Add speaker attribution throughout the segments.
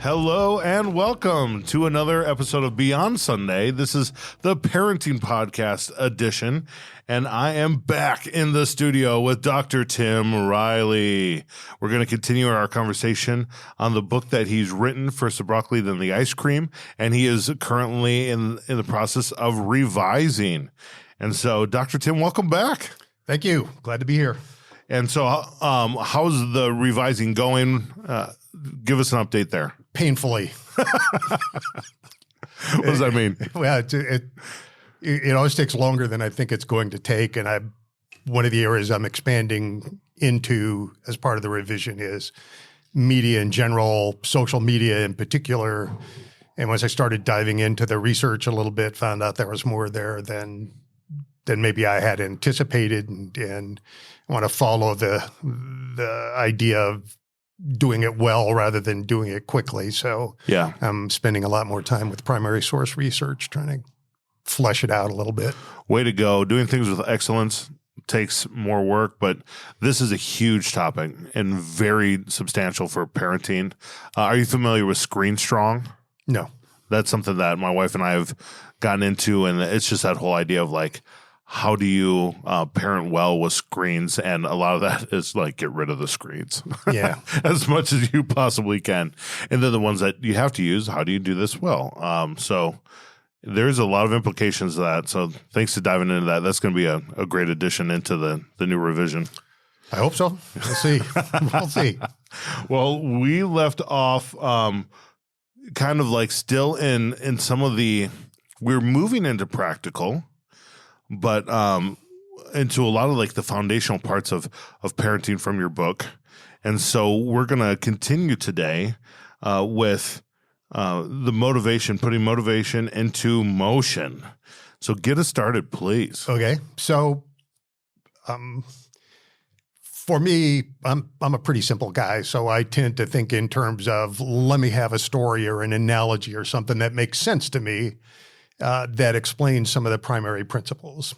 Speaker 1: Hello and welcome to another episode of Beyond Sunday. This is the Parenting Podcast edition, and I am back in the studio with Dr. Tim Riley. We're going to continue our conversation on the book that he's written, First the Broccoli, then the Ice Cream, and he is currently in the process of revising. And so, Dr. Tim, welcome back.
Speaker 2: Thank you. Glad to be here.
Speaker 1: And so, how's the revising going? Give us an update there.
Speaker 2: Painfully.
Speaker 1: What does that mean?
Speaker 2: Well, it always takes longer than I think it's going to take. And one of the areas I'm expanding into as part of the revision is media in general, social media in particular. And once I started diving into the research a little bit, found out there was more there than maybe I had anticipated, and I want to follow the idea of doing it well rather than doing it quickly. So
Speaker 1: yeah,
Speaker 2: I'm spending a lot more time with primary source research, trying to flesh it out a little bit.
Speaker 1: Way to go. Doing things with excellence takes more work, but this is a huge topic and very substantial for parenting. Are you familiar with Screen Strong?
Speaker 2: No.
Speaker 1: That's something that my wife and I have gotten into, and it's just that whole idea of like, how do you parent well with screens? And a lot of that is like, get rid of the screens.
Speaker 2: Yeah.
Speaker 1: As much as you possibly can. And then the ones that you have to use, how do you do this well? So there's a lot of implications to that. So thanks to diving into that. That's going to be a great addition into the new revision.
Speaker 2: I hope so. We'll see. We'll see.
Speaker 1: Well, we left off kind of like still in some of we're moving into practical, but into a lot of like the foundational parts of parenting from your book. And so we're going to continue today with the motivation, putting motivation into motion. So get us started, please.
Speaker 2: Okay. So for me, I'm a pretty simple guy. So I tend to think in terms of, let me have a story or an analogy or something that makes sense to me that explains some of the primary principles.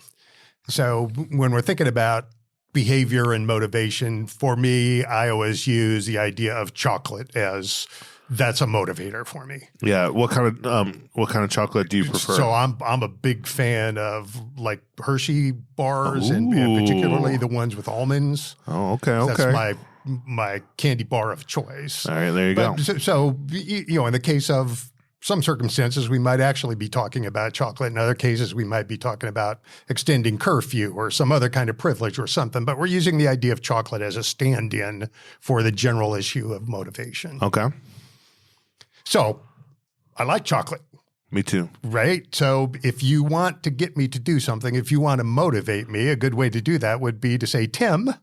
Speaker 2: So when we're thinking about behavior and motivation, for me, I always use the idea of chocolate as that's a motivator for me.
Speaker 1: Yeah. What kind of chocolate do you prefer?
Speaker 2: So I'm a big fan of like Hershey bars and particularly the ones with almonds.
Speaker 1: Oh, okay.
Speaker 2: That's my candy bar of choice.
Speaker 1: All right, there you go.
Speaker 2: So in the case of some circumstances, we might actually be talking about chocolate. In other cases, we might be talking about extending curfew or some other kind of privilege or something. But we're using the idea of chocolate as a stand-in for the general issue of motivation.
Speaker 1: Okay.
Speaker 2: So I like chocolate.
Speaker 1: Me too.
Speaker 2: Right? So if you want to get me to do something, if you want to motivate me, a good way to do that would be to say, Tim,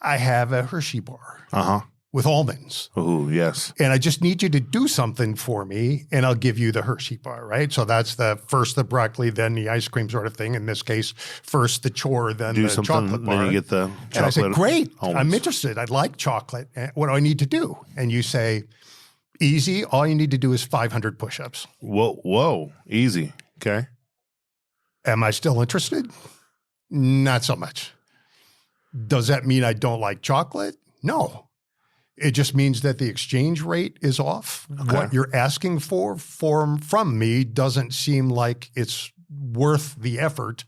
Speaker 2: I have a Hershey bar. With almonds.
Speaker 1: Oh, yes.
Speaker 2: And I just need you to do something for me, and I'll give you the Hershey bar, right? So that's first the broccoli, then the ice cream sort of thing. In this case, first the chore, then the chocolate bar.
Speaker 1: Then you get the chocolate.
Speaker 2: And I say, great,
Speaker 1: almonds.
Speaker 2: I'm interested. I like chocolate. What do I need to do? And you say, easy. All you need to do is 500 push-ups.
Speaker 1: Whoa, easy. Okay.
Speaker 2: Am I still interested? Not so much. Does that mean I don't like chocolate? No. It just means that the exchange rate is off.
Speaker 1: Okay.
Speaker 2: What you're asking from me doesn't seem like it's worth the effort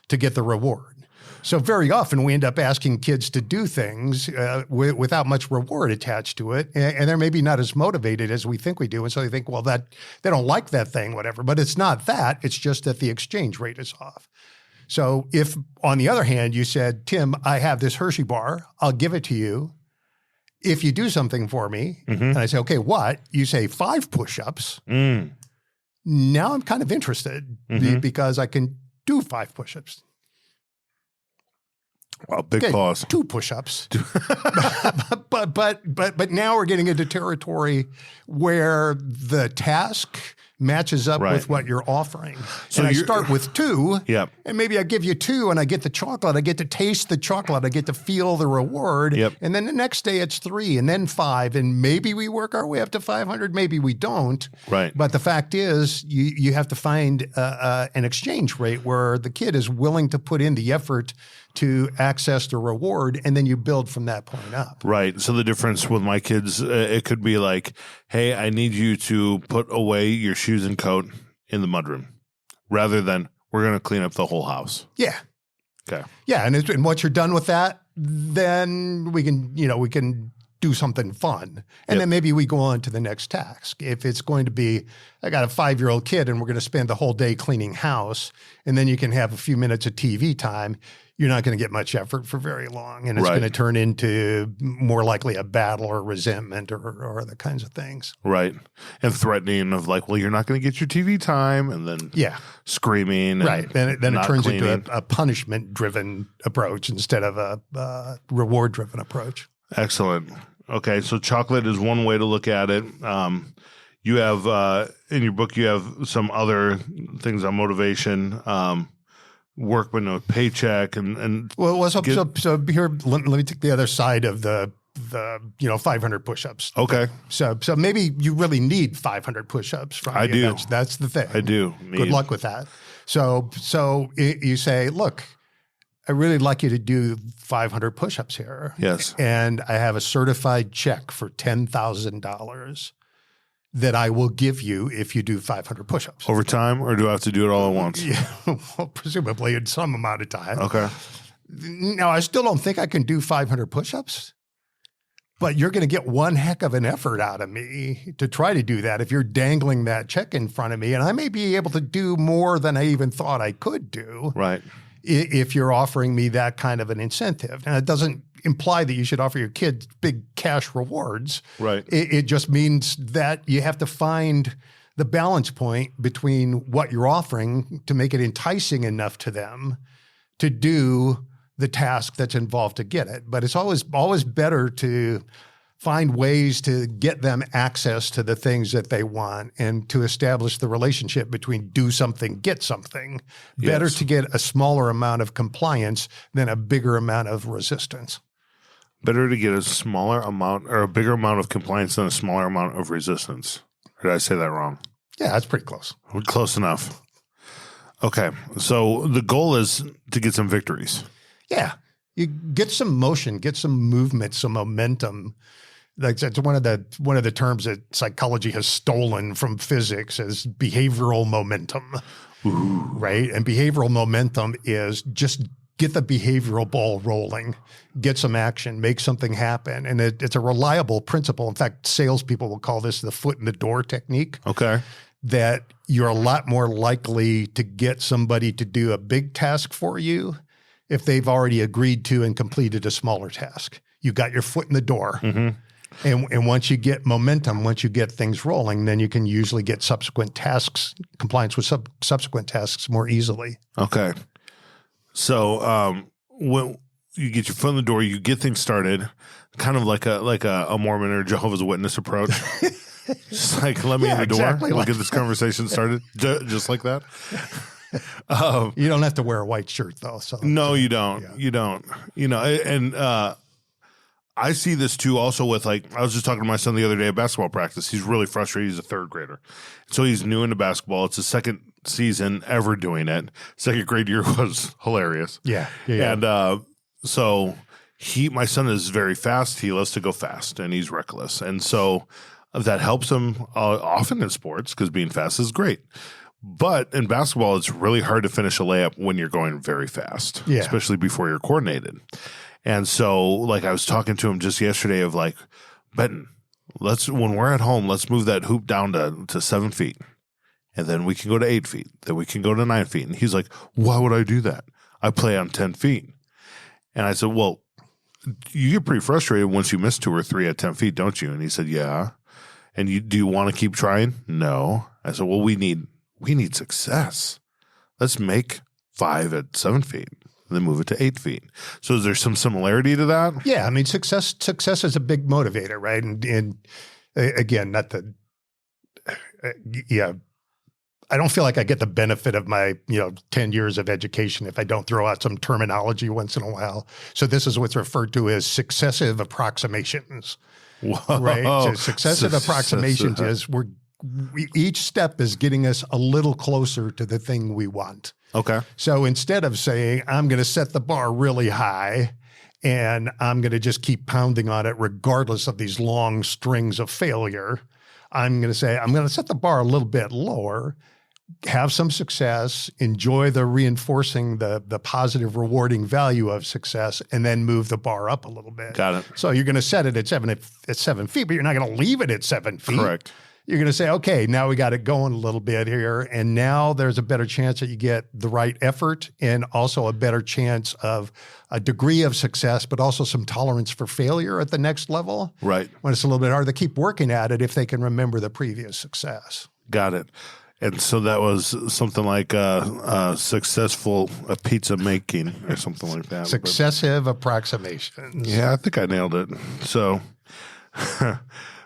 Speaker 2: to get the reward. So very often we end up asking kids to do things without much reward attached to it, and they're maybe not as motivated as we think we do. And so they think, well, that they don't like that thing, whatever. But it's not that. It's just that the exchange rate is off. So if, on the other hand, you said, Tim, I have this Hershey bar, I'll give it to you. If you do something for me, and I say, okay, what? You say 5 push-ups. Now I'm kind of interested because I can do 5 push-ups.
Speaker 1: Well, big pause.
Speaker 2: 2 push-ups. but now we're getting into territory where the task matches up with what you're offering. So I start with 2, and maybe I give you 2 and I get the chocolate. I get to taste the chocolate. I get to feel the reward. And then the next day it's 3 and then 5. And maybe we work our way up to 500. Maybe we don't.
Speaker 1: Right.
Speaker 2: But the fact is you have to find an exchange rate where the kid is willing to put in the effort to access the reward, and then you build from that point up.
Speaker 1: Right. So the difference with my kids, it could be like, hey, I need you to put away your shoes and coat in the mudroom, rather than we're going to clean up the whole house.
Speaker 2: Yeah.
Speaker 1: Okay.
Speaker 2: Yeah, and once you're done with that, then we can do something fun. And then maybe we go on to the next task. If it's going to be, I got a 5-year-old kid and we're going to spend the whole day cleaning house, and then you can have a few minutes of TV time, you're not going to get much effort for very long. And it's going to turn into more likely a battle or resentment or other kinds of things.
Speaker 1: Right. And threatening of like, well, you're not going to get your TV time, and then screaming.
Speaker 2: Right. Then it turns
Speaker 1: cleaning.
Speaker 2: into a punishment-driven approach instead of a reward-driven approach.
Speaker 1: Excellent. Okay, so chocolate is one way to look at it. You have in your book, you have some other things on motivation, workman with paycheck, and
Speaker 2: so here let me take the other side of the 500 push-ups.
Speaker 1: Okay.
Speaker 2: So maybe you really need 500 push-ups from me.
Speaker 1: I do.
Speaker 2: That's the thing.
Speaker 1: I do.
Speaker 2: Good luck with that. So you say, look, I really like you to do 500 push-ups here.
Speaker 1: Yes.
Speaker 2: And I have a certified check for $10,000 that I will give you if you do 500 push-ups.
Speaker 1: Over time, or do I have to do it all at once?
Speaker 2: Yeah, well, presumably in some amount of time.
Speaker 1: Okay.
Speaker 2: Now, I still don't think I can do 500 push-ups, but you're going to get one heck of an effort out of me to try to do that if you're dangling that check in front of me. And I may be able to do more than I even thought I could do.
Speaker 1: Right.
Speaker 2: If you're offering me that kind of an incentive. And it doesn't imply that you should offer your kids big cash rewards.
Speaker 1: Right.
Speaker 2: It just means that you have to find the balance point between what you're offering to make it enticing enough to them to do the task that's involved to get it. But it's always better to find ways to get them access to the things that they want and to establish the relationship between do something, get something. Better to get a smaller amount of compliance than a bigger amount of resistance.
Speaker 1: Better to get a smaller amount or a bigger amount of compliance than a smaller amount of resistance. Or did I say that wrong?
Speaker 2: Yeah, that's pretty close.
Speaker 1: Close enough. Okay. So the goal is to get some victories.
Speaker 2: Yeah. You get some motion, get some movement, some momentum. Like that's one of the terms that psychology has stolen from physics as behavioral momentum.
Speaker 1: Ooh.
Speaker 2: Right? And behavioral momentum is just get the behavioral ball rolling, get some action, make something happen. And it's a reliable principle. In fact, salespeople will call this the foot in the door technique.
Speaker 1: Okay.
Speaker 2: That you're a lot more likely to get somebody to do a big task for you if they've already agreed to and completed a smaller task. You got your foot in the door.
Speaker 1: Mm-hmm.
Speaker 2: And once you get momentum, once you get things rolling, then you can usually get subsequent tasks, compliance with subsequent tasks more easily.
Speaker 1: Okay. So when you get your foot in the door, you get things started, kind of like a Mormon or Jehovah's Witness approach. Just like, let me in the door.
Speaker 2: Exactly
Speaker 1: We'll get this conversation started just like that.
Speaker 2: You don't have to wear a white shirt though. So
Speaker 1: no, you don't.
Speaker 2: Yeah.
Speaker 1: You don't. And I see this too also with like, I was just talking to my son the other day at basketball practice. He's really frustrated. He's a third grader. So he's new into basketball. It's his second season ever doing it. Second grade year was hilarious.
Speaker 2: Yeah.
Speaker 1: And so my son is very fast. He loves to go fast and he's reckless. And so that helps him often in sports because being fast is great. But in basketball, it's really hard to finish a layup when you're going very fast, especially before you're coordinated. And so, like, I was talking to him just yesterday of like, Benton, when we're at home, let's move that hoop down to 7 feet. And then we can go to 8 feet. Then we can go to 9 feet. And he's like, why would I do that? I play on 10 feet. And I said, well, you get pretty frustrated once you miss 2 or 3 at 10 feet, don't you? And he said, yeah. And do you want to keep trying? No. I said, well, we need success. Let's make 5 at 7 feet. And then move it to 8 feet. So is there some similarity to that?
Speaker 2: Yeah, I mean, success is a big motivator, right? And again, not the I don't feel like I get the benefit of my 10 years of education if I don't throw out some terminology once in a while. So this is what's referred to as successive approximations,
Speaker 1: Whoa.
Speaker 2: right? So successive approximations is each step is getting us a little closer to the thing we want.
Speaker 1: Okay.
Speaker 2: So instead of saying, I'm going to set the bar really high and I'm going to just keep pounding on it regardless of these long strings of failure, I'm going to say, I'm going to set the bar a little bit lower, have some success, enjoy the reinforcing the positive rewarding value of success, and then move the bar up a little bit.
Speaker 1: Got it.
Speaker 2: So you're going to set it at 7 feet, but you're not going to leave it at 7 feet.
Speaker 1: Correct.
Speaker 2: You're going to say, okay, now we got it going a little bit here. And now there's a better chance that you get the right effort and also a better chance of a degree of success, but also some tolerance for failure at the next level.
Speaker 1: Right.
Speaker 2: When it's a little bit harder, they keep working at it if they can remember the previous success.
Speaker 1: Got it. And so that was something like successful pizza making or something like that.
Speaker 2: Successive approximations.
Speaker 1: Yeah, I think I nailed it. So,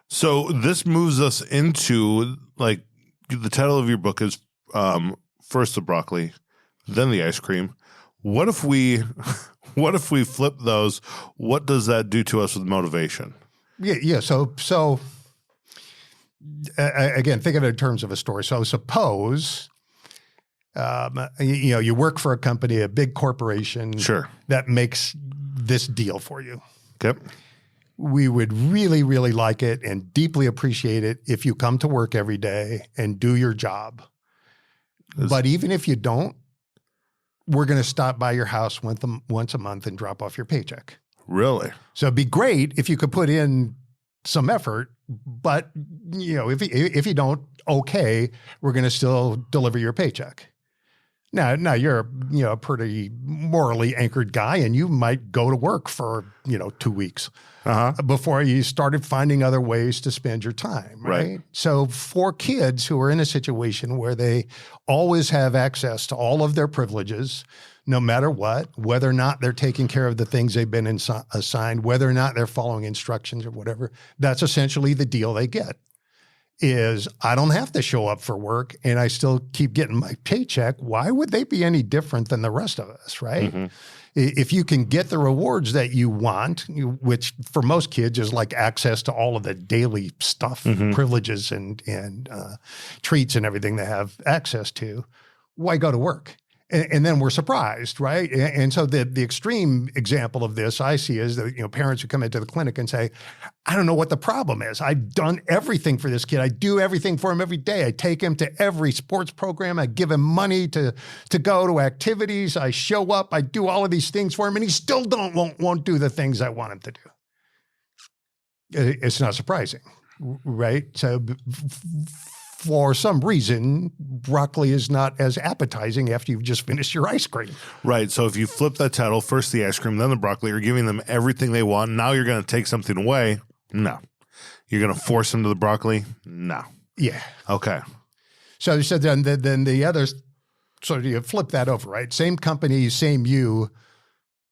Speaker 1: so this moves us into, like, the title of your book is first the broccoli, then the ice cream. What if we flip those? What does that do to us with motivation?
Speaker 2: Yeah. So again, think of it in terms of a story. So suppose, you work for a company, a big corporation,
Speaker 1: Sure,
Speaker 2: that makes this deal for you.
Speaker 1: Okay.
Speaker 2: We would really, really like it and deeply appreciate it if you come to work every day and do your job. But even if you don't, we're going to stop by your house once a month and drop off your paycheck.
Speaker 1: Really?
Speaker 2: So it'd be great if you could put in some effort, but if you don't, okay, we're going to still deliver your paycheck. Now you're a pretty morally anchored guy, and you might go to work for 2 weeks before you started finding other ways to spend your time. Right. So for kids who are in a situation where they always have access to all of their privileges, no matter what, whether or not they're taking care of the things they've been assigned, whether or not they're following instructions or whatever, that's essentially the deal they get. Is I don't have to show up for work and I still keep getting my paycheck. Why would they be any different than the rest of us, right? Mm-hmm. If you can get the rewards that you want, which for most kids is like access to all of the daily stuff, privileges and treats and everything they have access to, why go to work? And then we're surprised, right? And so the extreme example of this I see is that parents who come into the clinic and say, I don't know what the problem is. I've done everything for this kid. I do everything for him every day. I take him to every sports program. I give him money to go to activities. I show up. I do all of these things for him, and he still won't do the things I want him to do. It's not surprising, right? So for some reason, broccoli is not as appetizing after you've just finished your ice cream.
Speaker 1: Right. So if you flip that title, first the ice cream, then the broccoli, you're giving them everything they want. Now you're going to take something away. No. You're going to force them to the broccoli. No.
Speaker 2: Yeah.
Speaker 1: Okay.
Speaker 2: So then the others, so you flip that over, right? Same company, same you,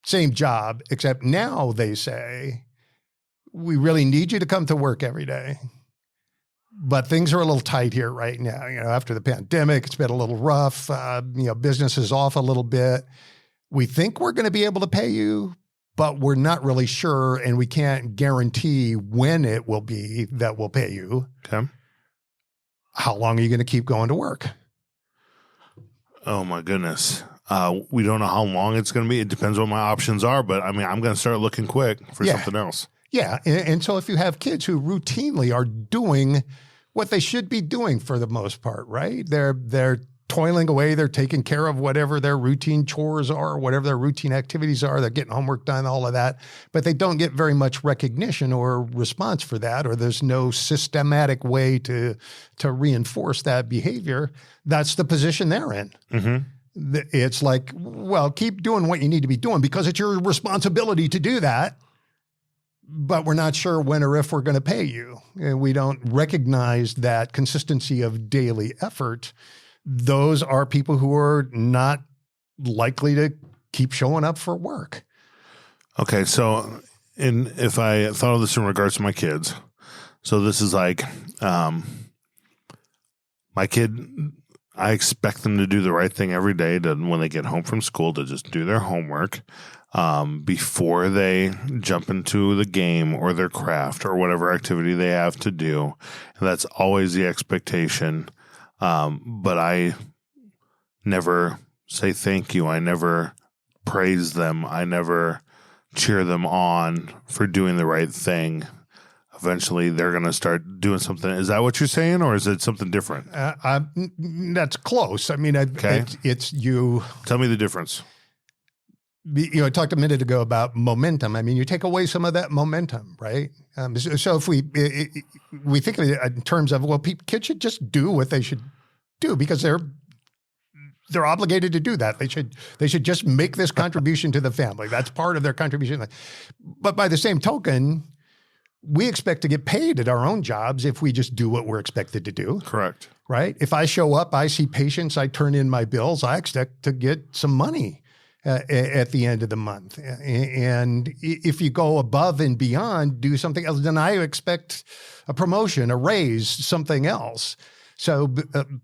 Speaker 2: same job, except now they say, we really need you to come to work every day. But things are a little tight here right now. After the pandemic, it's been a little rough. Business is off a little bit. We think we're going to be able to pay you, but we're not really sure, and we can't guarantee when it will be that we'll pay you.
Speaker 1: Okay.
Speaker 2: How long are you going to keep going to work?
Speaker 1: Oh, my goodness. We don't know how long it's going to be. It depends what my options are, but I'm going to start looking quick for something else.
Speaker 2: Yeah. And so if you have kids who routinely are doing what they should be doing for the most part, right? They're toiling away. They're taking care of whatever their routine chores are, whatever their routine activities are. They're getting homework done, all of that. But they don't get very much recognition or response for that, or there's no systematic way to reinforce that behavior. That's the position they're in. Mm-hmm. It's like, well, keep doing what you need to be doing because it's your responsibility to do that. But we're not sure when or if we're going to pay you. And we don't recognize that consistency of daily effort. Those are people who are not likely to keep showing up for work.
Speaker 1: Okay, so if I thought of this in regards to my kids, so this is like my kid, I expect them to do the right thing every day when they get home from school to just do their homework. Before they jump into the game or their craft or whatever activity they have to do. And that's always the expectation. But I never say thank you. I never praise them. I never cheer them on for doing the right thing. Eventually, they're going to start doing something. Is that what you're saying, or is it something different?
Speaker 2: That's close. I mean,
Speaker 1: Okay.
Speaker 2: it's you.
Speaker 1: Tell me the difference.
Speaker 2: I talked a minute ago about momentum. I mean, you take away some of that momentum, right? So if we think of it in terms of, well, kids should just do what they should do because they're obligated to do that. They should just make this contribution to the family. That's part of their contribution. But by the same token, we expect to get paid at our own jobs if we just do what we're expected to do.
Speaker 1: Correct.
Speaker 2: Right? If I show up, I see patients, I turn in my bills, I expect to get some money at the end of the month. And if you go above and beyond, do something else, then I expect a promotion, a raise, something else. So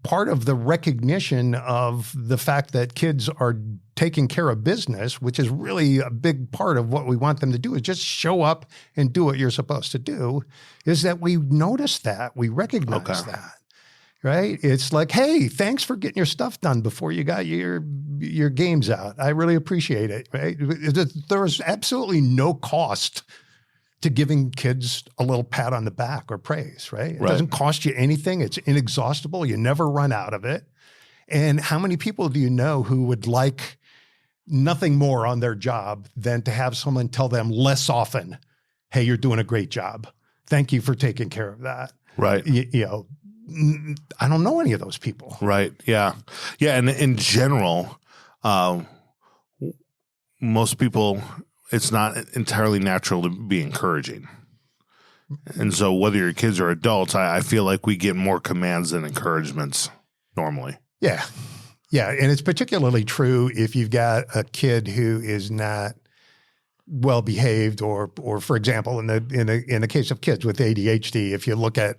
Speaker 2: part of the recognition of the fact that kids are taking care of business, which is really a big part of what we want them to do, is just show up and do what you're supposed to do, is that we notice that, we recognize that. Right? It's like, hey, thanks for getting your stuff done before you got your games out. I really appreciate it. Right? There's absolutely no cost to giving kids a little pat on the back or praise, right? It doesn't cost you anything. It's inexhaustible. You never run out of it. And how many people do you know who would like nothing more on their job than to have someone tell them less often, hey, you're doing a great job. Thank you for taking care of that.
Speaker 1: Right.
Speaker 2: I don't know any of those people.
Speaker 1: Right. Yeah. Yeah. And in general, most people, it's not entirely natural to be encouraging. And so whether your kids or adults, I feel like we get more commands than encouragements normally. Yeah.
Speaker 2: Yeah. And it's particularly true if you've got a kid who is not well behaved or for example, in the case of kids with ADHD, if you look at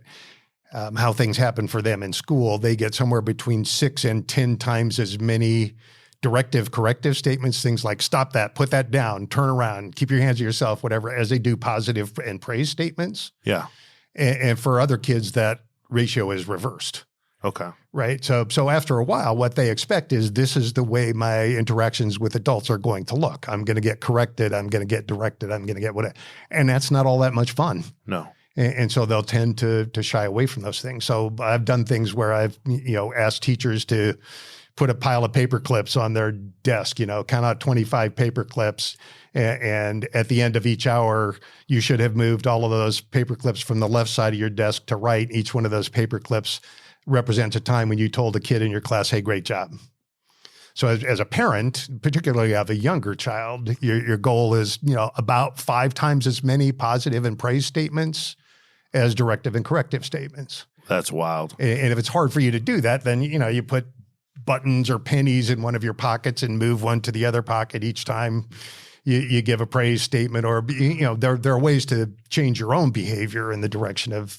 Speaker 2: how things happen for them in school, they get somewhere between 6 and 10 times as many directive, corrective statements, things like stop that, put that down, turn around, keep your hands to yourself, whatever, as they do positive and praise statements.
Speaker 1: Yeah.
Speaker 2: And for other kids, that ratio is reversed.
Speaker 1: Okay.
Speaker 2: Right. So after a while, what they expect is this is the way my interactions with adults are going to look. I'm going to get corrected. I'm going to get directed. I'm going to get whatever. And that's not all that much fun.
Speaker 1: No.
Speaker 2: And so they'll tend to shy away from those things. So I've done things where I've, asked teachers to put a pile of paper clips on their desk, count out 25 paper clips. And at the end of each hour, you should have moved all of those paper clips from the left side of your desk to right. Each one of those paper clips represents a time when you told a kid in your class, hey, great job. So as a parent, particularly of a younger child, your goal is, about 5 times as many positive and praise statements as directive and corrective statements.
Speaker 1: That's wild.
Speaker 2: And if it's hard for you to do that, then, you put buttons or pennies in one of your pockets and move one to the other pocket each time you give a praise statement, or, there are ways to change your own behavior in the direction of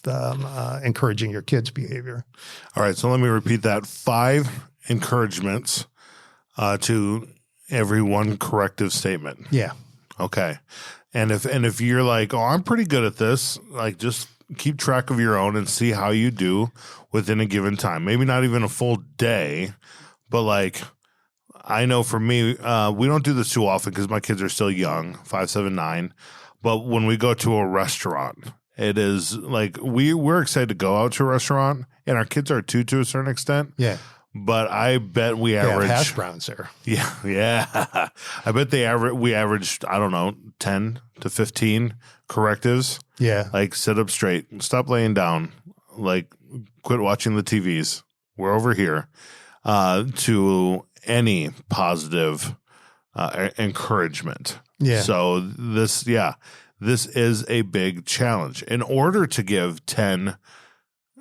Speaker 2: encouraging your kids' behavior.
Speaker 1: All right. So let me repeat that. 5 encouragements to every one corrective statement.
Speaker 2: Yeah.
Speaker 1: Okay. And if you're like, oh, I'm pretty good at this, like just keep track of your own and see how you do within a given time. Maybe not even a full day, but like I know for me, we don't do this too often because my kids are still young, 5, 7, 9. But when we go to a restaurant, it is like we're excited to go out to a restaurant, and our kids are too to a certain extent.
Speaker 2: Yeah.
Speaker 1: But I bet we average
Speaker 2: hash browns there.
Speaker 1: Yeah, yeah. I bet we averaged, I don't know, 10 to 15 correctives.
Speaker 2: Yeah.
Speaker 1: Like sit up straight, stop laying down, like quit watching the TVs. We're over here. To any positive encouragement.
Speaker 2: Yeah.
Speaker 1: So this is a big challenge. In order to give 10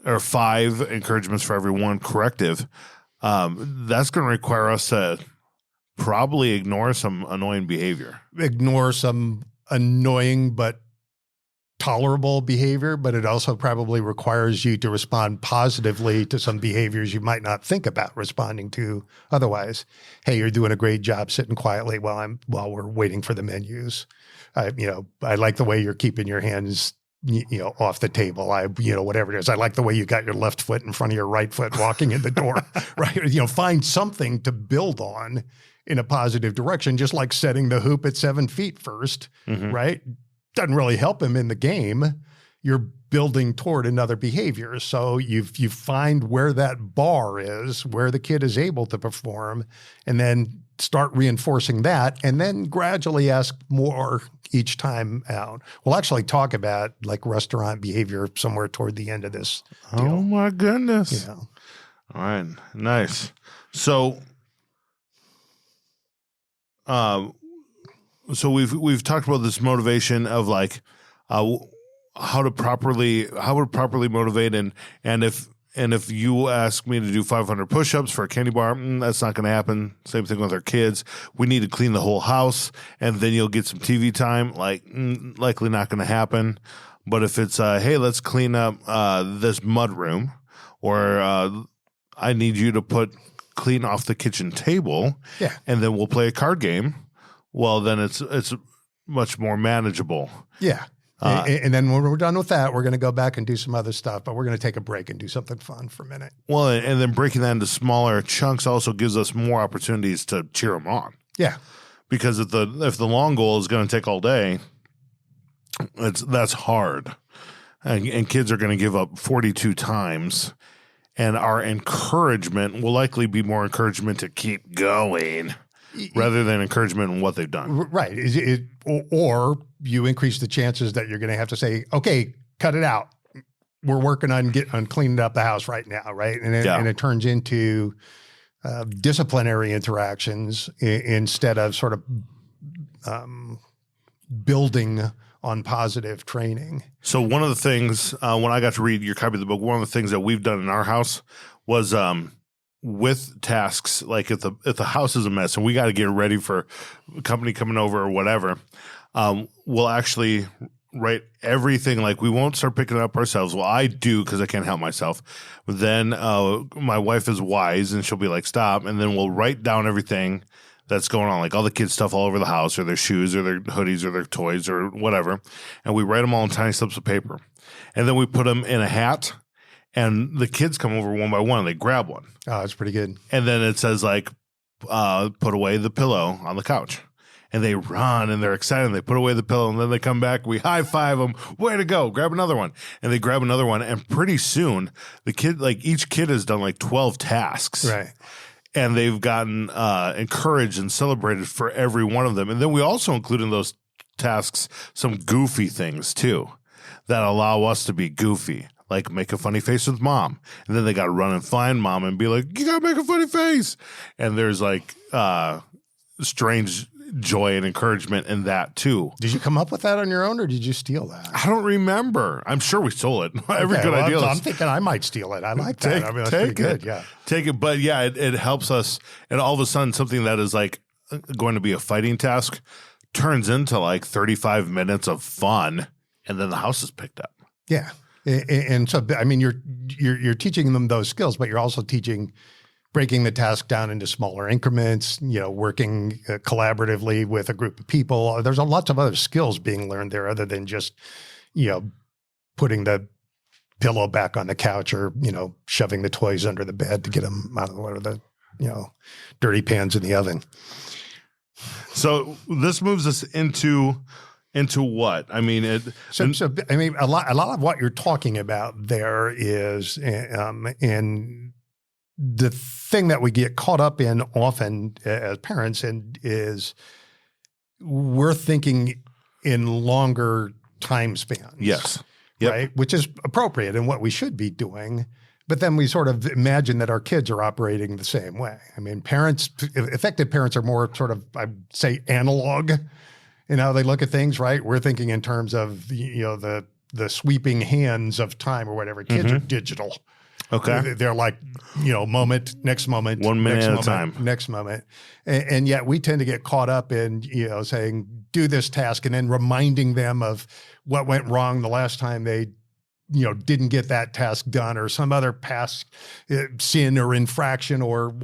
Speaker 1: or 5 encouragements for every one corrective, that's going to require us to probably ignore some annoying behavior.
Speaker 2: Ignore some annoying but tolerable behavior, but it also probably requires you to respond positively to some behaviors you might not think about responding to otherwise. Hey, you're doing a great job sitting quietly while we're waiting for the menus. I like the way you're keeping your hands off the table. Whatever it is. I like the way you got your left foot in front of your right foot walking in the door, right? Find something to build on in a positive direction, just like setting the hoop at 7 feet first, right? Doesn't really help him in the game. You're building toward another behavior. So you find where that bar is, where the kid is able to perform, and then start reinforcing that, and then gradually ask more each time out. We'll actually talk about like restaurant behavior somewhere toward the end of this deal.
Speaker 1: Oh my goodness.
Speaker 2: Yeah.
Speaker 1: All right. Nice. So, we've talked about this motivation of like, how to properly motivate, and if you ask me to do 500 push-ups for a candy bar, that's not going to happen. Same thing with our kids. We need to clean the whole house, and then you'll get some TV time. Like, likely not going to happen. But if it's, hey, let's clean up this mud room, or I need you to clean off the kitchen table, and then we'll play a card game. Well, then it's much more manageable.
Speaker 2: Yeah. And then when we're done with that, we're going to go back and do some other stuff, but we're going to take a break and do something fun for a minute.
Speaker 1: Well, and then breaking that into smaller chunks also gives us more opportunities to cheer them on.
Speaker 2: Yeah.
Speaker 1: Because if the long goal is going to take all day, that's hard. And kids are going to give up 42 times. And our encouragement will likely be more encouragement to keep going rather than encouragement in what they've done.
Speaker 2: Right. Or you increase the chances that you're going to have to say, okay, cut it out. We're working on cleaning up the house right now, right? And it turns into disciplinary interactions instead of sort of building on positive training.
Speaker 1: So one of the things, when I got to read your copy of the book, one of the things that we've done in our house was with tasks, like if the house is a mess and we got to get ready for company coming over or whatever, we'll actually write everything. Like, we won't start picking it up ourselves. Well, I do because I can't help myself. But then my wife is wise and she'll be like, stop. And then we'll write down everything that's going on, like all the kids' stuff all over the house, or their shoes or their hoodies or their toys or whatever. And we write them all in tiny slips of paper. And then we put them in a hat, and the kids come over one by one and they grab one.
Speaker 2: Oh, that's pretty good.
Speaker 1: And then it says like, put away the pillow on the couch. And they run and they're excited and they put away the pillow, and then they come back. We high five them. Way to go. Grab another one. And they grab another one. And pretty soon each kid has done like 12 tasks.
Speaker 2: Right.
Speaker 1: And they've gotten encouraged and celebrated for every one of them. And then we also include in those tasks some goofy things too that allow us to be goofy, like make a funny face with mom. And then they got to run and find mom and be like, you got to make a funny face. And there's like strange joy and encouragement in that too.
Speaker 2: Did you come up with that on your own, or did you steal that?
Speaker 1: I don't remember. I'm sure we stole it. Every good idea.
Speaker 2: I'm thinking I might steal it. I like that. I mean, that's pretty good. Yeah.
Speaker 1: Take it. But yeah, it helps us. And all of a sudden, something that is like going to be a fighting task turns into like 35 minutes of fun. And then the house is picked up.
Speaker 2: Yeah. And so, I mean, you're teaching them those skills, but you're also breaking the task down into smaller increments, working collaboratively with a group of people. There's lots of other skills being learned there other than just, putting the pillow back on the couch or, shoving the toys under the bed to get them out of the dirty pans in the oven.
Speaker 1: So this moves us into what? I mean,
Speaker 2: a lot of what you're talking about there is, and the thing that we get caught up in often as parents is we're thinking in longer time spans.
Speaker 1: Yes. Yep.
Speaker 2: Right. Which is appropriate and what we should be doing. But then we sort of imagine that our kids are operating the same way. I mean, effective parents are more sort of, I'd say, analog in how they look at things, right? We're thinking in terms of, the sweeping hands of time or whatever. Kids are digital.
Speaker 1: Okay.
Speaker 2: They're like, moment, next moment.
Speaker 1: 1 minute
Speaker 2: next
Speaker 1: at
Speaker 2: moment,
Speaker 1: a time.
Speaker 2: Next moment. And yet we tend to get caught up in, saying, do this task, and then reminding them of what went wrong the last time they didn't get that task done, or some other past sin or infraction, or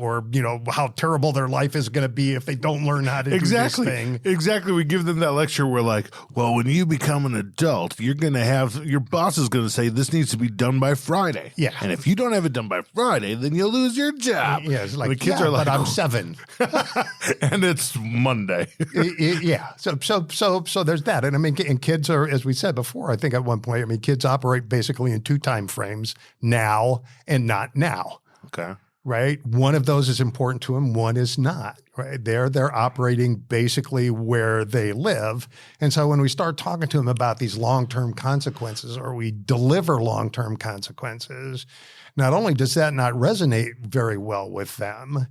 Speaker 2: how terrible their life is going to be if they don't learn how to do this thing.
Speaker 1: Exactly. We give them that lecture where like, well, when you become an adult, you're going to have, your boss is going to say this needs to be done by Friday.
Speaker 2: Yeah.
Speaker 1: And if you don't have it done by Friday, then you'll lose your job.
Speaker 2: Yeah, it's like,
Speaker 1: the kids are like,
Speaker 2: but I'm 7.
Speaker 1: and it's Monday.
Speaker 2: Yeah. So there's that. And I mean, and kids are, as we said before, I think at one point, I mean, kids operate basically in 2 time frames, now and not now.
Speaker 1: Okay.
Speaker 2: Right? One of those is important to them, one is not, right? They're operating basically where they live. And so when we start talking to them about these long-term consequences, or we deliver long-term consequences, not only does that not resonate very well with them,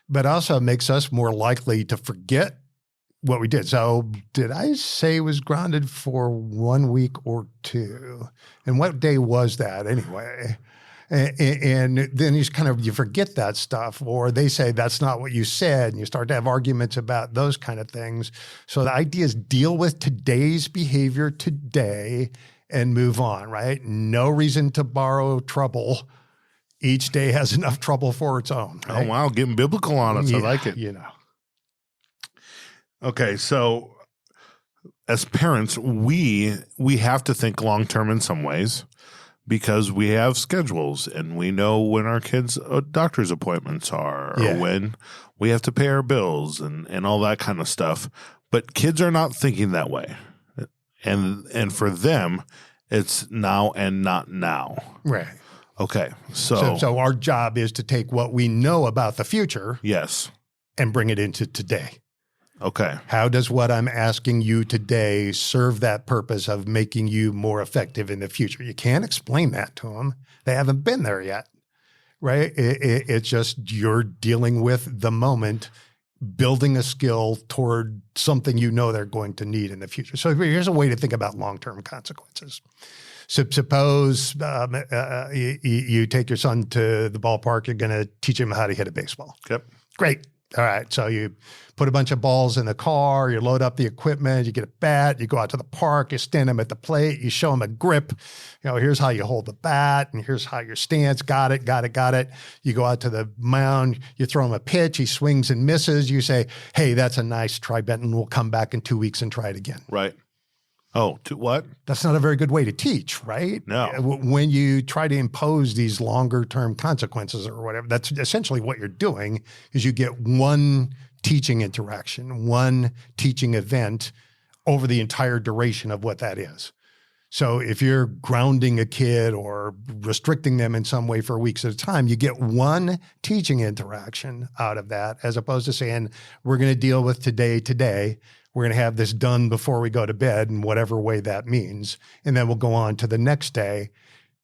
Speaker 2: but also makes us more likely to forget what we did. So did I say it was grounded for 1 week or 2? And what day was that anyway? And then you forget that stuff, or they say that's not what you said, and you start to have arguments about those kind of things. So the idea is deal with today's behavior today and move on, right? No reason to borrow trouble. Each day has enough trouble for its own. Right?
Speaker 1: Oh, wow. Getting biblical on us.
Speaker 2: Yeah,
Speaker 1: I like it. Okay. So as parents, we have to think long-term in some ways, because we have schedules and we know when our kids' doctor's appointments are, or when we have to pay our bills and all that kind of stuff. But kids are not thinking that way. And for them, it's now and not now.
Speaker 2: Right.
Speaker 1: Okay. So
Speaker 2: our job is to take what we know about the future.
Speaker 1: Yes.
Speaker 2: And bring it into today.
Speaker 1: Okay.
Speaker 2: How does what I'm asking you today serve that purpose of making you more effective in the future? You can't explain that to them. They haven't been there yet, right? It's just you're dealing with the moment, building a skill toward something they're going to need in the future. So here's a way to think about long-term consequences. So suppose you take your son to the ballpark. You're going to teach him how to hit a baseball.
Speaker 1: Yep.
Speaker 2: Great. All right. So you put a bunch of balls in the car, you load up the equipment, you get a bat, you go out to the park, you stand him at the plate, you show him a grip. Here's how you hold the bat, and here's how your stance. Got it. You go out to the mound, you throw him a pitch, he swings and misses. You say, hey, that's a nice try, Benton. We'll come back in 2 weeks and try it again.
Speaker 1: Right. Oh, to what?
Speaker 2: That's not a very good way to teach, right?
Speaker 1: No.
Speaker 2: When you try to impose these longer term consequences or whatever, that's essentially what you're doing is you get one teaching interaction, one teaching event over the entire duration of what that is. So if you're grounding a kid or restricting them in some way for weeks at a time, you get one teaching interaction out of that, as opposed to saying, we're going to deal with today. We're going to have this done before we go to bed in whatever way that means. And then we'll go on to the next day.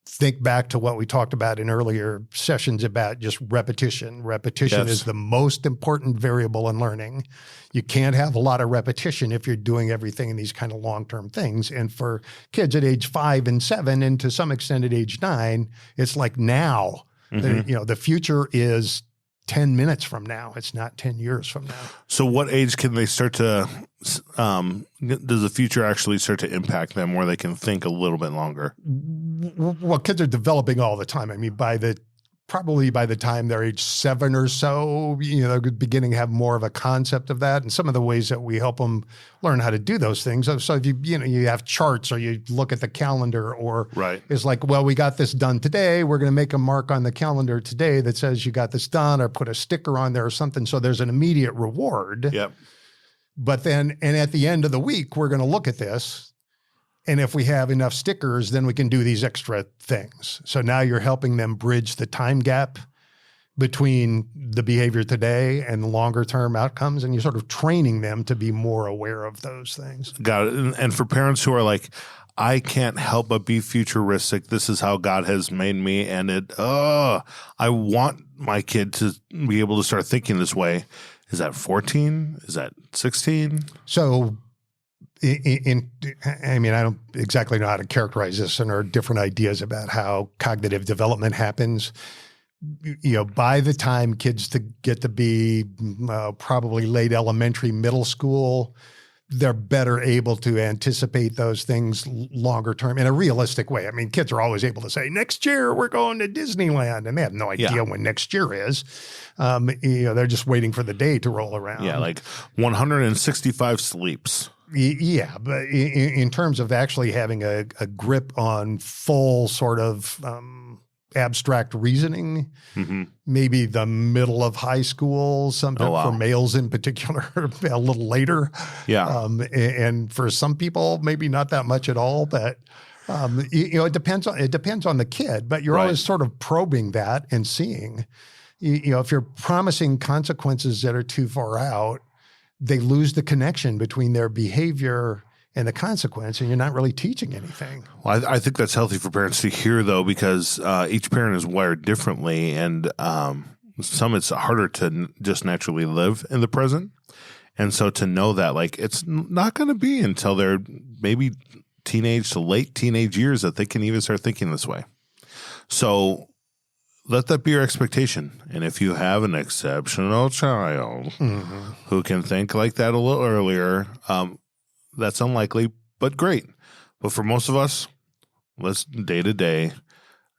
Speaker 2: Think back to what we talked about in earlier sessions about just repetition. Repetition is the most important variable in learning. You can't have a lot of repetition if you're doing everything in these kind of long-term things. And for kids at age 5 and 7, and to some extent at age 9, it's like now. Mm-hmm. The future is 10 minutes from now. It's not 10 years from now.
Speaker 1: So what age can they start to, does the future actually start to impact them where they can think a little bit longer?
Speaker 2: Well, kids are developing all the time. I mean, probably by the time they're age 7 or so, they're beginning to have more of a concept of that. And some of the ways that we help them learn how to do those things. So if you have charts, or you look at the calendar, or it's like, well, we got this done today. We're going to make a mark on the calendar today that says you got this done, or put a sticker on there or something. So there's an immediate reward.
Speaker 1: Yep.
Speaker 2: But then, and at the end of the week, we're going to look at this. And if we have enough stickers, then we can do these extra things. So now you're helping them bridge the time gap between the behavior today and the longer term outcomes. And you're sort of training them to be more aware of those things.
Speaker 1: Got it. And for parents who are like, I can't help but be futuristic. This is how God has made me. And I want my kid to be able to start thinking this way. Is that 14? Is that 16?
Speaker 2: So I don't exactly know how to characterize this, and there are different ideas about how cognitive development happens. By the time kids get to be probably late elementary, middle school, they're better able to anticipate those things longer term in a realistic way. I mean, kids are always able to say, next year we're going to Disneyland, and they have no idea when next year is. They're just waiting for the day to roll around.
Speaker 1: Yeah, like 165 sleeps.
Speaker 2: Yeah, but in terms of actually having a grip on full sort of abstract reasoning, maybe the middle of high school, for males in particular, a little later.
Speaker 1: Yeah.
Speaker 2: And for some people, maybe not that much at all, but it depends on the kid, but you're always sort of probing that and seeing, if you're promising consequences that are too far out, they lose the connection between their behavior and the consequence, and you're not really teaching anything.
Speaker 1: Well, I think that's healthy for parents to hear, though, because each parent is wired differently, and some it's harder to just naturally live in the present. And so to know that, like, it's not going to be until they're maybe teenage to late teenage years that they can even start thinking this way. So let that be your expectation. And if you have an exceptional child who can think like that a little earlier, that's unlikely, but great. But for most of us, let's day to day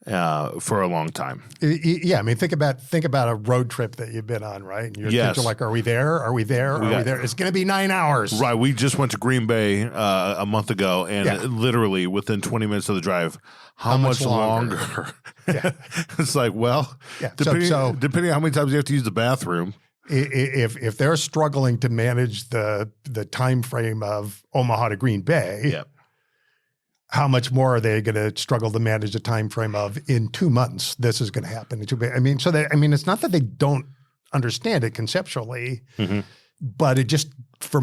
Speaker 1: for a long time.
Speaker 2: Yeah, I mean, think about a road trip that you've been on, right? And your kids are like, "Are we there? Are we there? Are we there?" It's going to be 9 hours,
Speaker 1: right? We just went to Green Bay a month ago, and literally within 20 minutes of the drive, how much longer? It's like, well, depending on how many times you have to use the bathroom.
Speaker 2: If they're struggling to manage the time frame of Omaha to Green Bay, how much more are they going to struggle to manage the time frame of in 2 months? This is going to happen. I mean, it's not that they don't understand it conceptually, but it just for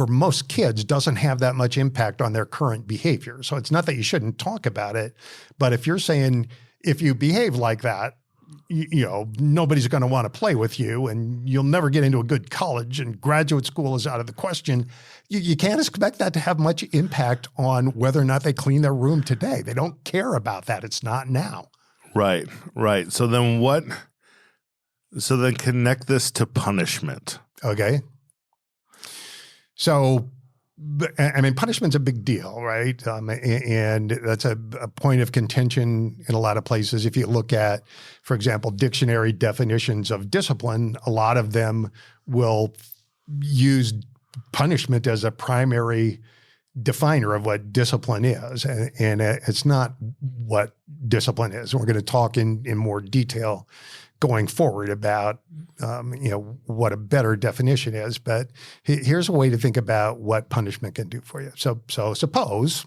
Speaker 2: most kids doesn't have that much impact on their current behavior. So it's not that you shouldn't talk about it, but if you're saying if you behave like that, nobody's going to want to play with you, and you'll never get into a good college, and graduate school is out of the question. You can't expect that to have much impact on whether or not they clean their room today. They don't care about that. It's not now.
Speaker 1: Right. So then connect this to punishment.
Speaker 2: Okay. So, I mean, punishment's a big deal, right? And that's a point of contention in a lot of places. If you look at, for example, dictionary definitions of discipline, a lot of them will use punishment as a primary definer of what discipline is. And it's not what discipline is. We're going to talk in more detail going forward about, what a better definition is. But here's a way to think about what punishment can do for you. So suppose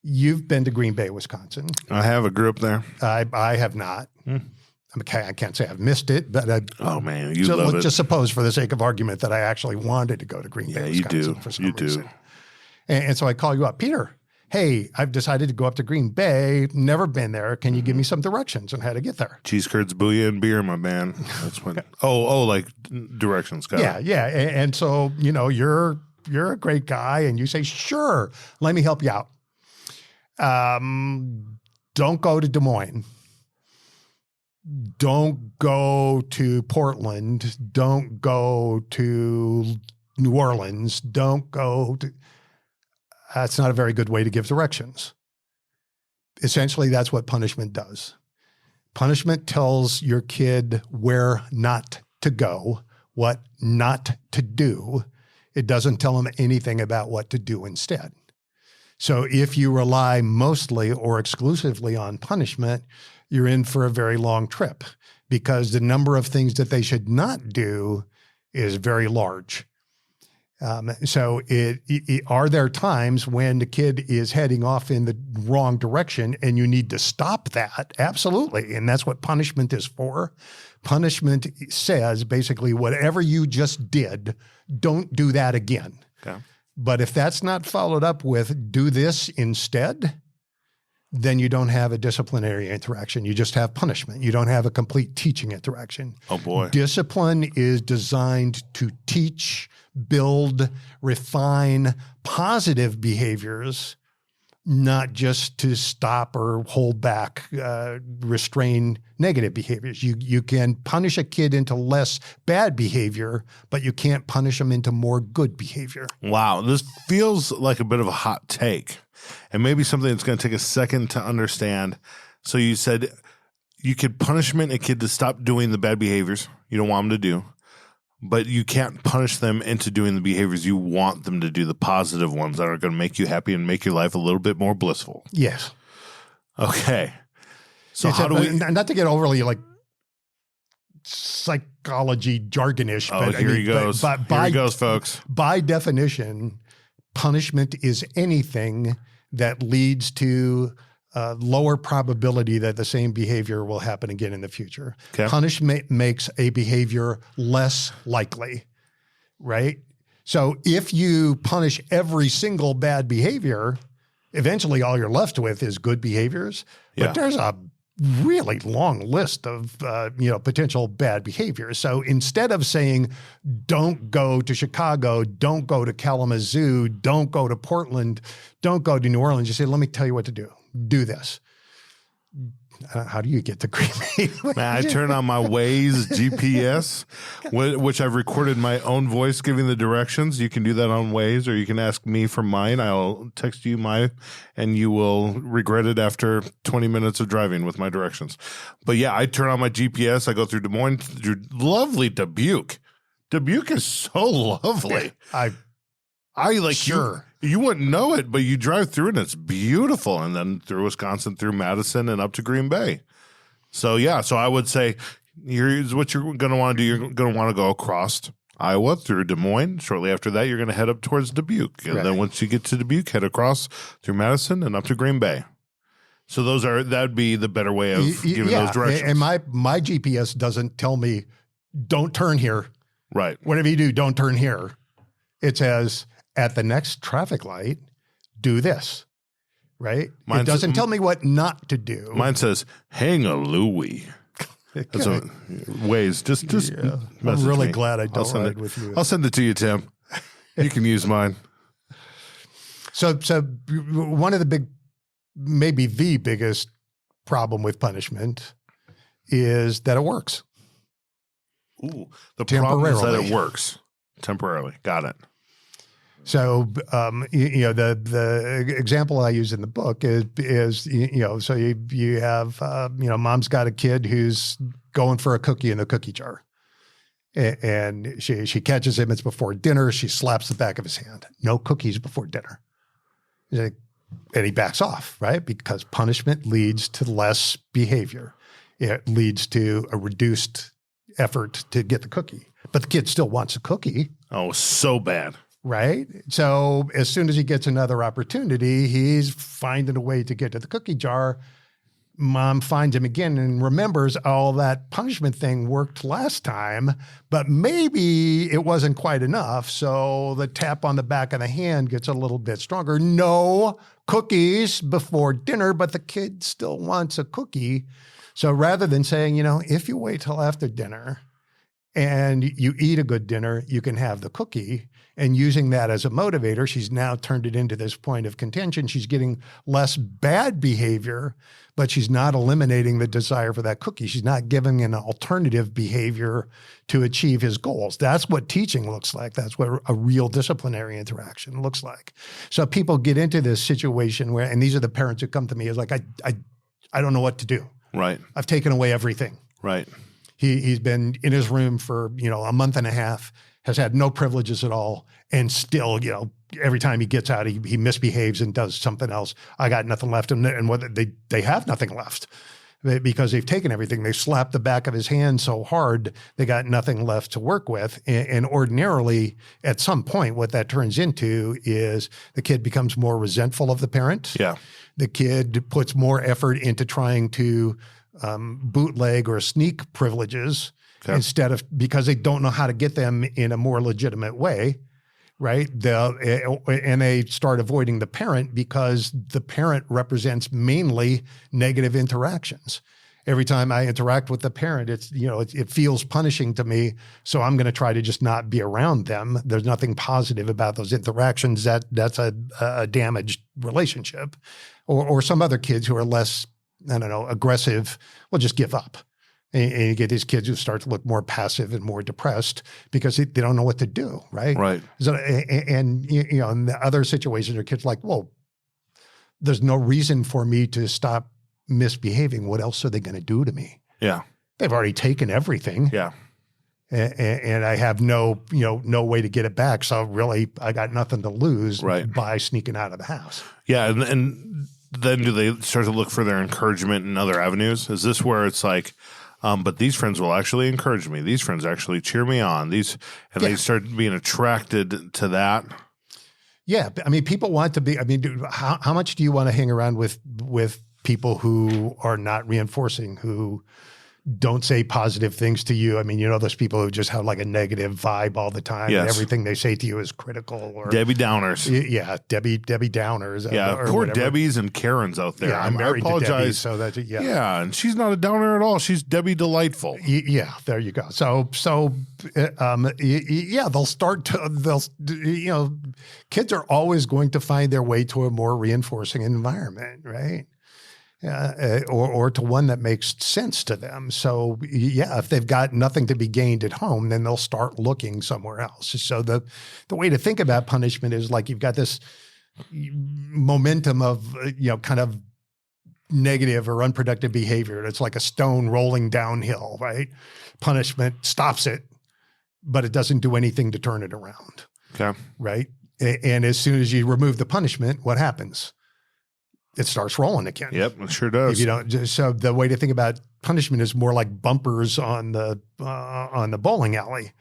Speaker 2: you've been to Green Bay, Wisconsin.
Speaker 1: I have. I grew up there.
Speaker 2: I have not. I can't say I've missed it, but
Speaker 1: love it.
Speaker 2: Just suppose for the sake of argument that I actually wanted to go to Green Bay, Wisconsin for some reason. And so I call you up, Peter. Hey, I've decided to go up to Green Bay. Never been there. Can you give me some directions on how to get there?
Speaker 1: Cheese curds, booyah, and beer, my man. That's when. like directions.
Speaker 2: Yeah. And so you're a great guy, and you say, sure, let me help you out. Don't go to Des Moines. Don't go to Portland. Don't go to New Orleans. Don't go to. That's not a very good way to give directions. Essentially, that's what punishment does. Punishment tells your kid where not to go, what not to do. It doesn't tell them anything about what to do instead. So if you rely mostly or exclusively on punishment, you're in for a very long trip because the number of things that they should not do is very large. So are there times when the kid is heading off in the wrong direction and you need to stop that? Absolutely. And that's what punishment is for. Punishment says basically whatever you just did, don't do that again. Okay. But if that's not followed up with do this instead, then you don't have a disciplinary interaction. You just have punishment. You don't have a complete teaching interaction.
Speaker 1: Oh, boy.
Speaker 2: Discipline is designed to teach, build, refine positive behaviors not just to stop or hold back, restrain negative behaviors. You can punish a kid into less bad behavior, but you can't punish them into more good behavior.
Speaker 1: Wow, this feels like a bit of a hot take, and maybe something that's going to take a second to understand. So you said you could punishment a kid to stop doing the bad behaviors you don't want them to do, but you can't punish them into doing the behaviors you want them to do, the positive ones that are going to make you happy and make your life a little bit more blissful.
Speaker 2: Yes.
Speaker 1: Okay. So
Speaker 2: It's
Speaker 1: how do we?
Speaker 2: not to get overly like psychology jargonish,
Speaker 1: Oh,
Speaker 2: but
Speaker 1: here he goes.
Speaker 2: But
Speaker 1: Here he goes, folks.
Speaker 2: By definition, punishment is anything that leads to lower probability that the same behavior will happen again in the future.
Speaker 1: Okay.
Speaker 2: Punishment makes a behavior less likely, right? So if you punish every single bad behavior, eventually all you're left with is good behaviors. But
Speaker 1: Yeah.
Speaker 2: there's a really long list of potential bad behaviors. So instead of saying, don't go to Chicago, don't go to Kalamazoo, don't go to Portland, don't go to New Orleans, you say, let me tell you what to do. Do this. How do you get to Creamy?
Speaker 1: Man, I turn on my Waze GPS, which I've recorded my own voice giving the directions. You can do that on Waze, or you can ask me for mine. I'll text you mine, and you will regret it after 20 minutes of driving with my directions. But yeah, I turn on my GPS. I go through Des Moines, through lovely Dubuque. Dubuque is so lovely.
Speaker 2: I
Speaker 1: like
Speaker 2: sure.
Speaker 1: You wouldn't know it, but you drive through it and it's beautiful. And then through Wisconsin, through Madison, and up to Green Bay. So yeah, so I would say here's what you're going to want to do. You're going to want to go across Iowa through Des Moines. Shortly after that, you're going to head up towards Dubuque. And then once you get to Dubuque, head across through Madison and up to Green Bay. So that'd be the better way of giving those directions.
Speaker 2: And my GPS doesn't tell me, don't turn here.
Speaker 1: Right.
Speaker 2: Whatever you do, don't turn here. It says, at the next traffic light, do this, right? It doesn't tell me what not to do.
Speaker 1: Mine says, hang a Louie. That's what Waze. Just
Speaker 2: Yeah. I'm really glad I don't ride with you.
Speaker 1: I'll send it to you, Tim. You can use mine.
Speaker 2: So one of the maybe the biggest problem with punishment is that it works.
Speaker 1: Ooh, the problem is that it works temporarily. Got it.
Speaker 2: So, the example I use in the book is so you have, mom's got a kid who's going for a cookie in the cookie jar, and she catches him. It's before dinner. She slaps the back of his hand. No cookies before dinner. And he backs off, right? Because punishment leads to less behavior. It leads to a reduced effort to get the cookie, but the kid still wants a cookie.
Speaker 1: Oh, so bad.
Speaker 2: Right. So as soon as he gets another opportunity, he's finding a way to get to the cookie jar. Mom finds him again and remembers, oh, that punishment thing worked last time, but maybe it wasn't quite enough. So the tap on the back of the hand gets a little bit stronger. No cookies before dinner, but the kid still wants a cookie. So rather than saying, if you wait till after dinner and you eat a good dinner, you can have the cookie. And using that as a motivator, she's now turned it into this point of contention. She's getting less bad behavior, but she's not eliminating the desire for that cookie. She's not giving an alternative behavior to achieve his goals. That's what teaching looks like. That's what a real disciplinary interaction looks like. So people get into this situation where, and these are the parents who come to me, is like, I don't know what to do.
Speaker 1: Right.
Speaker 2: I've taken away everything.
Speaker 1: Right.
Speaker 2: He's been in his room for, a month and a half, has had no privileges at all. And still, every time he gets out, he misbehaves and does something else. I got nothing left. And what they have nothing left because they've taken everything. They slapped the back of his hand so hard, they got nothing left to work with. And ordinarily, at some point, what that turns into is the kid becomes more resentful of the parent.
Speaker 1: Yeah.
Speaker 2: The kid puts more effort into trying to bootleg or sneak privileges instead of, because they don't know how to get them in a more legitimate way, right? And they start avoiding the parent because the parent represents mainly negative interactions. Every time I interact with the parent, it feels punishing to me. So I'm going to try to just not be around them. There's nothing positive about those interactions. That's a damaged relationship. Or some other kids who are less, aggressive will just give up. And you get these kids who start to look more passive and more depressed because they don't know what to do, right?
Speaker 1: Right.
Speaker 2: So, and in the other situations, are kids like, well, there's no reason for me to stop misbehaving. What else are they going to do to me?
Speaker 1: Yeah.
Speaker 2: They've already taken everything.
Speaker 1: Yeah.
Speaker 2: And I have no way to get it back. So really, I got nothing to lose by sneaking out of the house.
Speaker 1: Yeah. And then do they start to look for their encouragement in other avenues? Is this where it's like, but these friends will actually encourage me. These friends actually cheer me on. They start being attracted to that.
Speaker 2: Yeah. I mean, people want to be, how much do you want to hang around with people who are not reinforcing, who don't say positive things to you? I mean, those people who just have like a negative vibe all the time.
Speaker 1: Yes.
Speaker 2: And everything they say to you is critical. Or
Speaker 1: Debbie Downers.
Speaker 2: Yeah, Debbie Downers.
Speaker 1: Yeah,
Speaker 2: or
Speaker 1: poor
Speaker 2: whatever.
Speaker 1: Debbies and Karens out there.
Speaker 2: Yeah, I'm married
Speaker 1: I apologize.
Speaker 2: to Debbie, so that's yeah.
Speaker 1: Yeah, and she's not a downer at all. She's Debbie Delightful.
Speaker 2: Yeah, there you go. So they'll start to kids are always going to find their way to a more reinforcing environment, right? Or to one that makes sense to them. So yeah, if they've got nothing to be gained at home, then they'll start looking somewhere else. So the way to think about punishment is like you've got this momentum of kind of negative or unproductive behavior. It's like a stone rolling downhill, right? Punishment stops it, but it doesn't do anything to turn it around.
Speaker 1: Okay.
Speaker 2: Right? And as soon as you remove the punishment, what happens? It starts rolling again.
Speaker 1: Yep, it sure does.
Speaker 2: If you don't, so the way to think about punishment is more like bumpers on the bowling alley,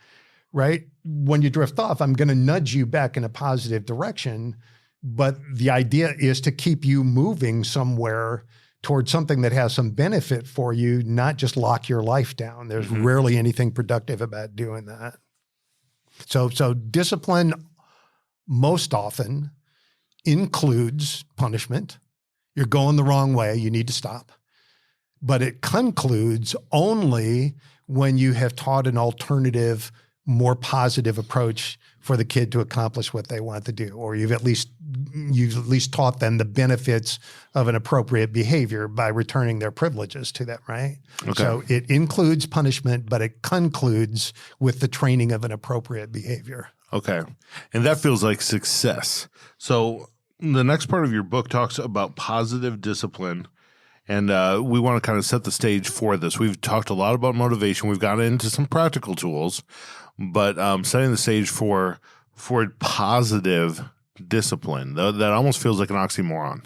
Speaker 2: right? When you drift off, I'm going to nudge you back in a positive direction, but the idea is to keep you moving somewhere towards something that has some benefit for you, not just lock your life down. There's rarely anything productive about doing that. So discipline most often includes punishment. You're going the wrong way. You need to stop. But it concludes only when you have taught an alternative, more positive approach for the kid to accomplish what they want to do, or you've at least taught them the benefits of an appropriate behavior by returning their privileges to them, right?
Speaker 1: Okay.
Speaker 2: So it includes punishment, but it concludes with the training of an appropriate behavior.
Speaker 1: Okay. And that feels like success. So the next part of your book talks about positive discipline, and we want to kind of set the stage for this. We've talked a lot about motivation. We've gotten into some practical tools, but setting the stage for positive discipline, that almost feels like an oxymoron.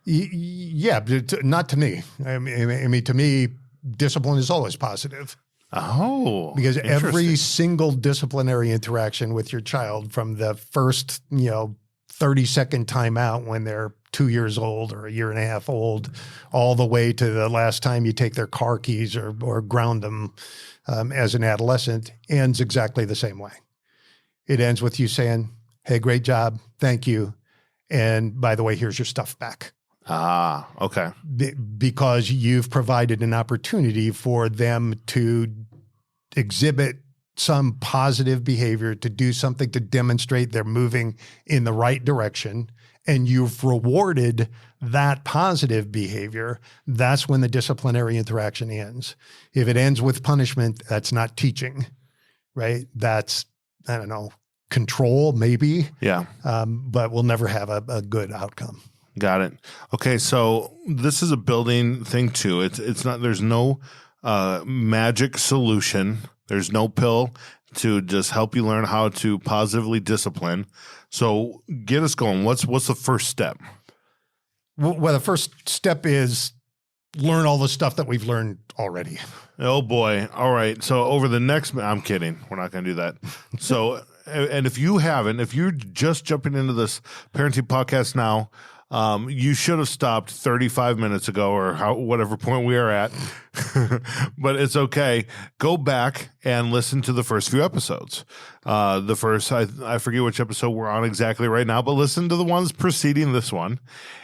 Speaker 2: Yeah, but not to me. I mean, to me, discipline is always positive.
Speaker 1: Oh,
Speaker 2: because every single disciplinary interaction with your child, from the first, 30-second timeout when they're 2 years old or a year and a half old, all the way to the last time you take their car keys or ground them as an adolescent, ends exactly the same way. It ends with you saying, "Hey, great job. Thank you. And by the way, here's your stuff back."
Speaker 1: Ah, okay.
Speaker 2: Because you've provided an opportunity for them to exhibit some positive behavior, to do something to demonstrate they're moving in the right direction, and you've rewarded that positive behavior. That's when the disciplinary interaction ends. If it ends with punishment, that's not teaching, right? That's, control maybe.
Speaker 1: Yeah.
Speaker 2: But we'll never have a good outcome.
Speaker 1: Got it. Okay, so this is a building thing too. It's not. There's no magic solution. There's no pill to just help you learn how to positively discipline. So get us going. What's the first step?
Speaker 2: Well, the first step is learn all the stuff that we've learned already.
Speaker 1: Oh boy. All right. So over the next, I'm kidding. We're not going to do that. So, and if you're just jumping into this parenting podcast now, you should have stopped 35 minutes ago or whatever point we are at. but it's okay. Go back and listen to the first few episodes. I forget which episode we're on exactly right now, but listen to the ones preceding this one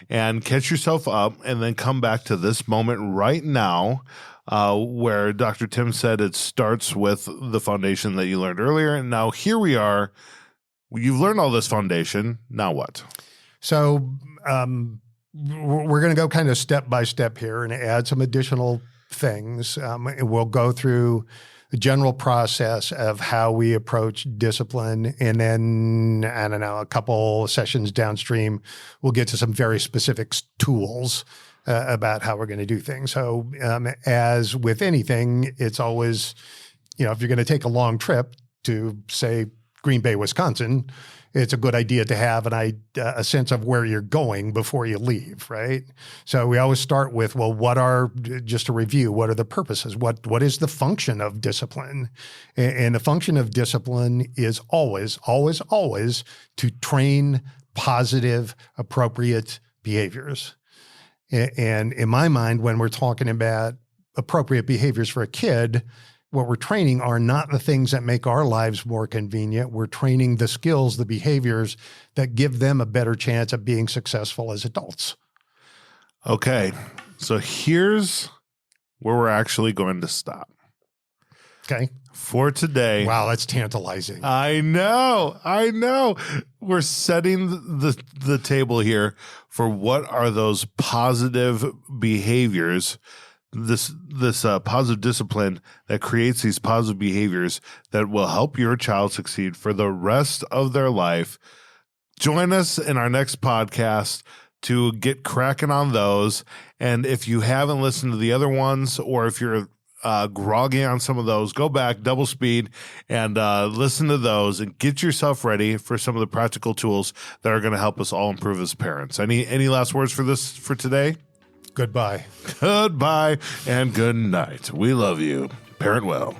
Speaker 1: and catch yourself up, and then come back to this moment right now, where Dr. Tim said it starts with the foundation that you learned earlier. And now here we are. You've learned all this foundation. Now what?
Speaker 2: So we're going to go kind of step by step here and add some additional things. And we'll go through the general process of how we approach discipline. And then, I don't know, a couple sessions downstream, we'll get to some very specific tools about how we're going to do things. So as with anything, it's always, if you're going to take a long trip to, say, Green Bay, Wisconsin, it's a good idea to have a sense of where you're going before you leave, right? So we always start with, well, just to review, what are the purposes? What is the function of discipline? And the function of discipline is always, always, always to train positive, appropriate behaviors. And in my mind, when we're talking about appropriate behaviors for a kid, what we're training are not the things that make our lives more convenient. We're training the skills, the behaviors that give them a better chance of being successful as adults.
Speaker 1: Okay, so here's where we're actually going to stop.
Speaker 2: Okay.
Speaker 1: For today.
Speaker 2: Wow, that's tantalizing.
Speaker 1: I know. We're setting the table here for what are those positive behaviors, this positive discipline that creates these positive behaviors that will help your child succeed for the rest of their life. Join us in our next podcast to get cracking on those. And if you haven't listened to the other ones, or if you're groggy on some of those, go back double speed and listen to those and get yourself ready for some of the practical tools that are going to help us all improve as parents. Any last words for today?
Speaker 2: Goodbye.
Speaker 1: Goodbye and good night. We love you. Parent well.